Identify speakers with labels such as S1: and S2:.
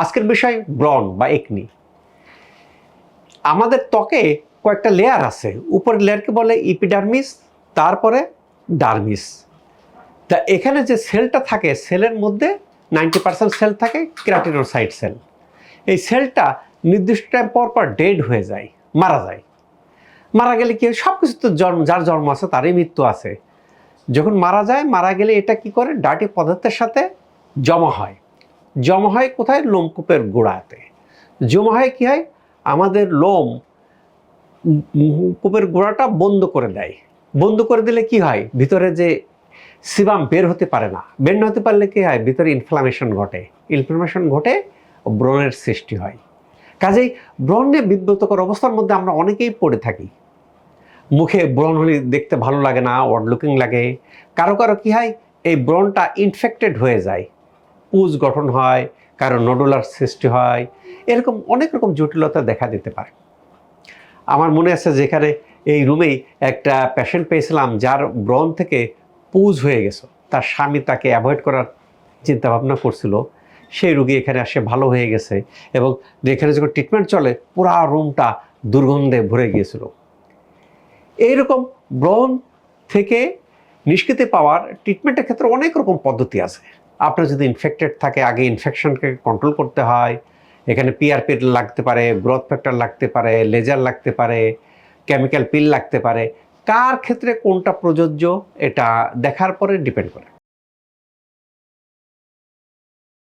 S1: আজকের বিষয় ব্রণ বা একনি। আমাদের ত্বকে কয়েকটা লেয়ার আছে, উপরের লেয়ারকে বলে ইপিডার্মিস, তারপরে ডার্মিস। তা এখানে যে সেলটা থাকে, সেলের মধ্যে 90% সেল থাকে কেরাটিনোসাইট সেল। এই সেলটা নির্দিষ্ট টাইম পর পর ডেড হয়ে যায়, মারা যায়। মারা গেলে কি হয়, সব কিছু তো জন্ম, যার জন্ম আছে তারই মৃত্যু আছে। যখন মারা যায়, মারা গেলে এটা কি করে, ডার্টি পদার্থের সাথে জমা হয়। জমা হয় কোথায়? লোমকূপের গোড়াতে জমা হয়। কি হয়, আমাদের লোম কূপের গোড়াটা বন্ধ করে দেয়। বন্ধ করে দিলে কি হয়, ভিতরে যে সিবাম বের হতে পারে না। বের না হতে পারলে কি হয়, ভিতরে ইনফ্লামেশন ঘটে। ইনফ্লামেশন ঘটে, ব্রণের সৃষ্টি হয়। কাজেই ব্রণে বিব্রতকর অবস্থার মধ্যে আমরা অনেকেই পড়ে থাকি। মুখে ব্রণ হলে দেখতে ভালো লাগে না, অড লুকিং লাগে। কারো কারো কি হয়, এই ব্রণটা ইনফেক্টেড হয়ে যায়, পুজ গঠন হয়, কারো নোডুলার সৃষ্টি হয়। এরকম অনেক রকম জটিলতা দেখা দিতে পারে। আমার মনে আছে যেখানে এই রুমেই একটা পেশেন্ট পেয়েছিলাম, যার ব্রণ থেকে পুজ হয়ে গেছে। তার স্বামী তাকে অ্যাভয়েড করার চিন্তা ভাবনা করছিল। সেই রুগী এখানে আসে ভালো হয়ে গেছে, এবং এখানে যখন ট্রিটমেন্ট চলে পুরা রুমটা দুর্গন্ধে ভরে গিয়েছিল। এইরকম ব্রণ থেকে নিষ্কৃতি পাওয়ার ট্রিটমেন্টের ক্ষেত্রে অনেক রকম পদ্ধতি আছে। আপনার যদি ইনফেক্টেড থাকে, আগে ইনফেকশনকে কন্ট্রোল করতে হয়। এখানে পিআরপি লাগতে পারে, গ্রোথ ফ্যাক্টর লাগতে পারে, লেজার লাগতে পারে, কেমিক্যাল পিল লাগতে পারে। কার ক্ষেত্রে কোনটা প্রযোজ্য এটা দেখার পরে ডিপেন্ড করে।